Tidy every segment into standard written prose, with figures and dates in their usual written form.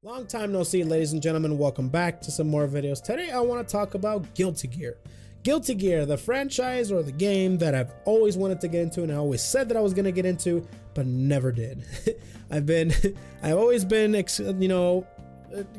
Long time no see, ladies and gentlemen. Welcome back to some more videos. Today I want to talk about Guilty Gear. Guilty Gear, the franchise or the game that I've always wanted to get into and I always said that I was going to get into, but never did. I've always been,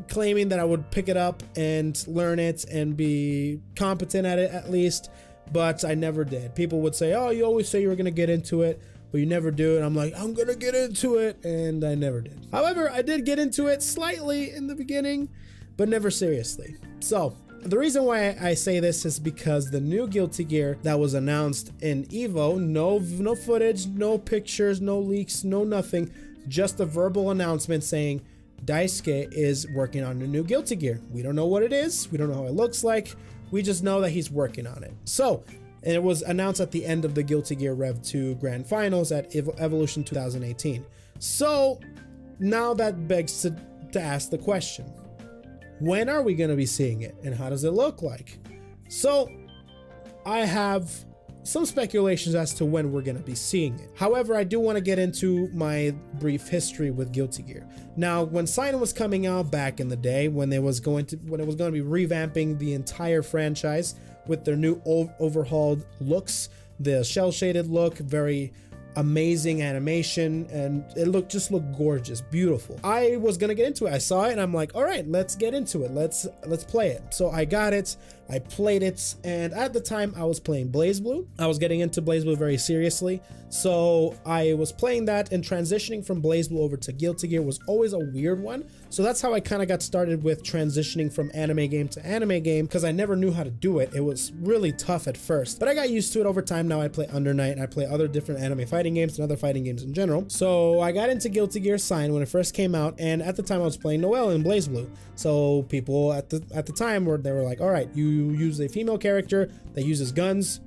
claiming that I would pick it up and learn it and be competent at it at least, but I never did. People would say, oh, you always say you were going to get into it, but you never do. And I'm like, I'm gonna get into it, and I never did. However, I did get into it slightly in the beginning, but never seriously. So the reason why I say this is because the new Guilty Gear that was announced in EVO, no footage, no pictures, no leaks, no nothing, just a verbal announcement saying Daisuke is working on a new Guilty Gear. We don't know what it is, we don't know how it looks like, we just know that he's working on it. So, and it was announced at the end of the Guilty Gear Rev 2 Grand Finals at Evolution 2018. So now that begs to ask the question, when are we going to be seeing it and how does it look like? So I have some speculations as to when we're going to be seeing it. However, I do want to get into my brief history with Guilty Gear. Now, when Sign was coming out back in the day, when it was going to be revamping the entire franchise with their new overhauled looks, the shell shaded look, very amazing animation, and it just looked gorgeous, beautiful. I was gonna get into it. I saw it and I'm like, all right, let's get into it. Let's play it. So I got it, I played it, and at the time I was playing BlazBlue. I was getting into BlazBlue very seriously. So I was playing that, and transitioning from BlazBlue over to Guilty Gear was always a weird one. So that's how I kind of got started with transitioning from anime game to anime game, because I never knew how to do it. It was really tough at first, but I got used to it over time. Now I play Under Night, I play other different anime fighting games and other fighting games in general. So I got into Guilty Gear Sign when it first came out, and at the time I was playing Noelle in BlazBlue. So people at the time they were like, all right, you use a female character that uses guns,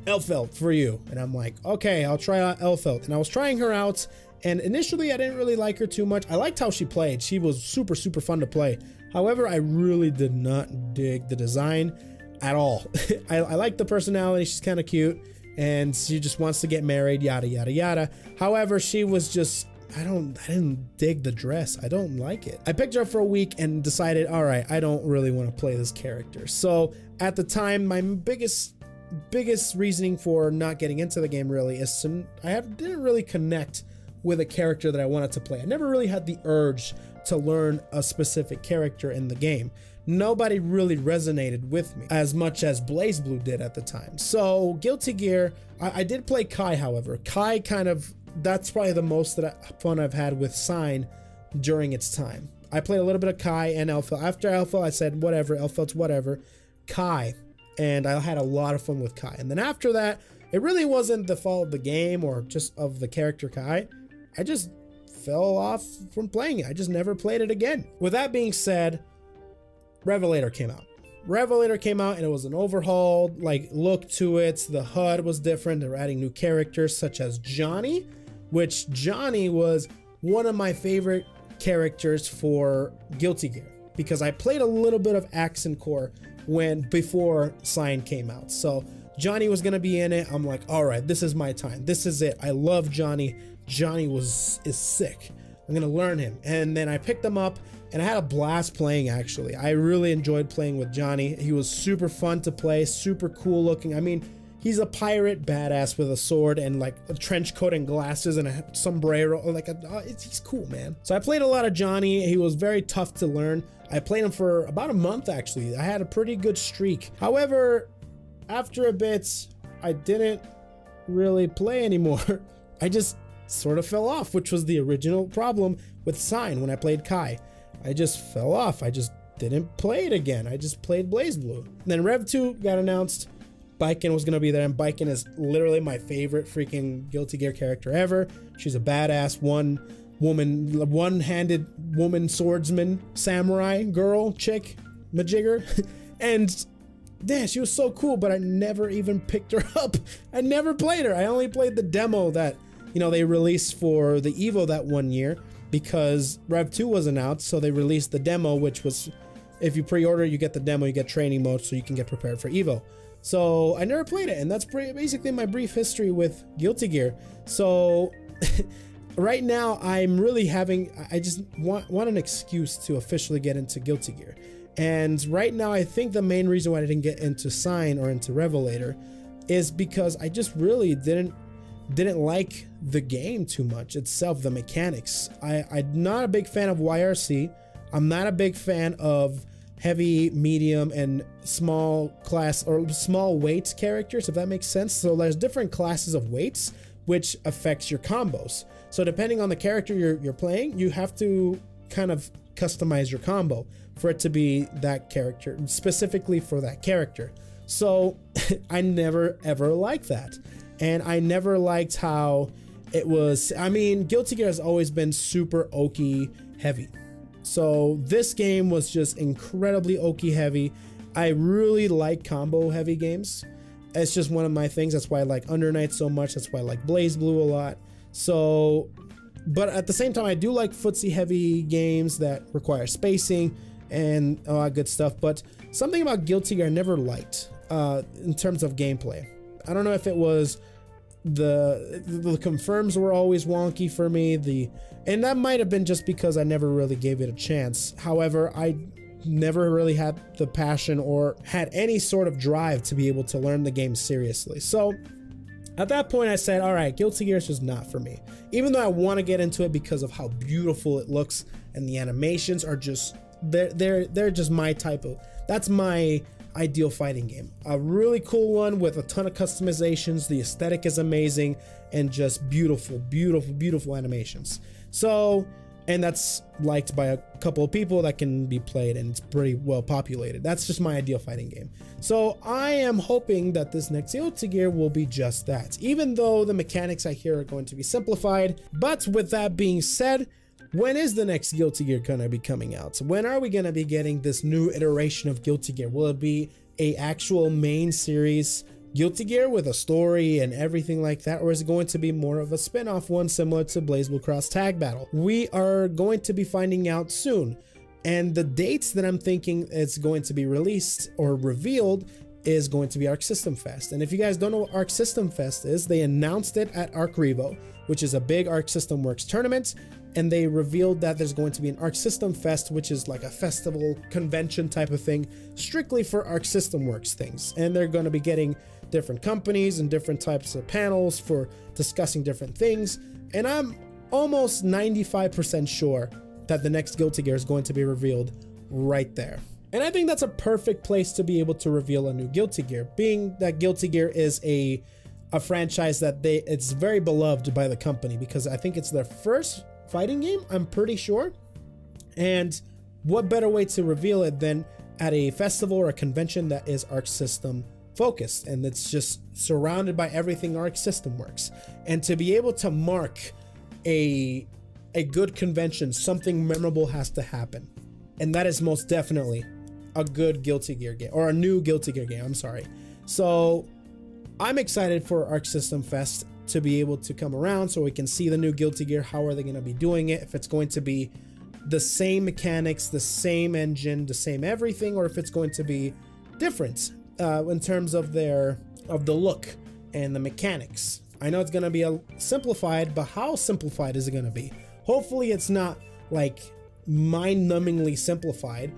Elphelt for you. And I'm like, okay, I'll try out Elphelt. And I was trying her out, and initially I didn't really like her too much. I liked how she played. She was super fun to play. However, I really did not dig the design at all. I like the personality. She's kind of cute, and she just wants to get married, yada yada yada. However, she was just, I didn't dig the dress. I don't like it. I picked her up for a week and decided, all right, I don't really want to play this character. So at the time, my biggest reasoning for not getting into the game really is didn't really connect with a character that I wanted to play. I never really had the urge to learn a specific character in the game. Nobody really resonated with me as much as BlazBlue did at the time. So Guilty Gear, I did play Kai, however. Kai that's probably the most fun I've had with Sign during its time. I played a little bit of Kai and Elphelt. After Elphelt, I said, whatever, Elphelt's whatever. Kai, and I had a lot of fun with Kai. And then after that, it really wasn't the fault of the game or just of the character Kai. I just fell off from playing it. I just never played it again. With that being said, Revelator came out. Revelator came out, and it was an overhauled look to it. The HUD was different. They were adding new characters such as Johnny, which Johnny was one of my favorite characters for Guilty Gear, because I played a little bit of Accent Core before Sign came out. So Johnny was gonna be in it. I'm like, all right, this is my time. This is it. I love Johnny. Johnny is sick. I'm gonna learn him. And then I picked him up, and I had a blast playing, actually. I really enjoyed playing with Johnny. He was super fun to play, super cool looking. I mean, he's a pirate badass with a sword and like a trench coat and glasses and a sombrero. He's cool, man. So I played a lot of Johnny. He was very tough to learn. I played him for about a month, actually. I had a pretty good streak. However, after a bit, I didn't really play anymore. I just sort of fell off, which was the original problem with Sign when I played Kai. I just fell off. I just didn't play it again. I just played BlazBlue. Then Rev 2 got announced. Baiken was gonna be there, and Baiken is literally my favorite freaking Guilty Gear character ever. She's a badass one-handed woman swordsman, samurai, girl, chick, majigger. And damn, she was so cool, but I never even picked her up. I never played her. I only played the demo that, they released for the EVO that one year, because Rev 2 was announced, so they released the demo, which was, if you pre-order, you get the demo, you get training mode, so you can get prepared for EVO. So I never played it, and that's basically my brief history with Guilty Gear. So right now I'm really I just want an excuse to officially get into Guilty Gear. And right now I think the main reason why I didn't get into Sign or into Revelator is because I just really didn't like the game too much itself, the mechanics. I'm not a big fan of YRC. I'm not a big fan of heavy, medium, and small class or small weight characters, if that makes sense. So there's different classes of weights, which affects your combos. So depending on the character you're playing, you have to kind of customize your combo for it to be that character, specifically for that character. So I never ever liked that. And I never liked how it was. I mean, Guilty Gear has always been super Oki heavy. So this game was just incredibly Oki heavy. I really like combo heavy games. It's just one of my things. That's why I like Under Night so much. That's why I like BlazBlue a lot. So, but at the same time, I do like footsie heavy games that require spacing and all that good stuff. But something about Guilty Gear I never liked in terms of gameplay. I don't know if it was the confirms were always wonky for me, and that might have been just because I never really gave it a chance. However, I never really had the passion or had any sort of drive to be able to learn the game seriously. So at that point I said, all right, Guilty Gear is just not for me. Even though I want to get into it because of how beautiful it looks and the animations are just, they're just my type of, that's my ideal fighting game. A really cool one with a ton of customizations. The aesthetic is amazing and just beautiful, beautiful, beautiful animations. So, and that's liked by a couple of people that can be played, and it's pretty well populated. That's just my ideal fighting game. So I am hoping that this next Guilty Gear will be just that, even though the mechanics I hear are going to be simplified. But with that being said, when is the next Guilty Gear gonna be coming out? When are we gonna be getting this new iteration of Guilty Gear? Will it be a actual main series Guilty Gear with a story and everything like that, or is it going to be more of a spin-off one similar to BlazBlue Cross Tag Battle? We are going to be finding out soon, and the dates that I'm thinking it's going to be released or revealed is going to be Arc System Fest. And if you guys don't know what Arc System Fest is, they announced it at Arc Revo, which is a big Arc System Works tournament, and they revealed that there's going to be an Arc System Fest, which is like a festival convention type of thing, strictly for Arc System Works things. And they're going to be getting different companies and different types of panels for discussing different things. And I'm almost 95% sure that the next Guilty Gear is going to be revealed right there. And I think that's a perfect place to be able to reveal a new Guilty Gear, being that Guilty Gear is a franchise that it's very beloved by the company, because I think it's their first fighting game, I'm pretty sure. And what better way to reveal it than at a festival or a convention that is Arc System focused, and it's just surrounded by everything Arc System Works. And to be able to mark a good convention, something memorable has to happen, and that is most definitely a good Guilty Gear game, or a new Guilty Gear game, I'm sorry. So I'm excited for Arc System Fest to be able to come around so we can see the new Guilty Gear. How are they going to be doing it? If it's going to be the same mechanics, the same engine, the same everything, or if it's going to be different in terms of the look and the mechanics. I know it's going to be simplified, but how simplified is it going to be? Hopefully it's not like mind-numbingly simplified,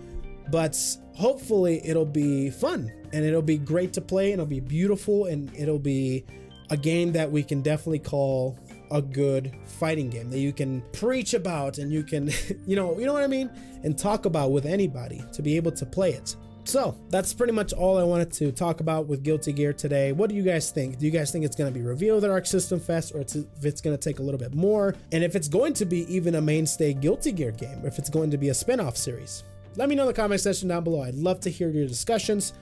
but hopefully it'll be fun and it'll be great to play and it'll be beautiful and it'll be a game that we can definitely call a good fighting game that you can preach about and you can, you know what I mean? And talk about with anybody to be able to play it. So that's pretty much all I wanted to talk about with Guilty Gear today. What do you guys think? Do you guys think it's going to be revealed at Arc System Fest, or if it's going to take a little bit more? And if it's going to be even a mainstay Guilty Gear game, if it's going to be a spin-off series? Let me know in the comment section down below. I'd love to hear your discussions.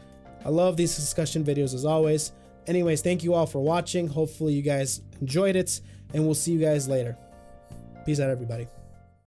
I love these discussion videos as always. Anyways, thank you all for watching. Hopefully you guys enjoyed it, and we'll see you guys later. Peace out, everybody.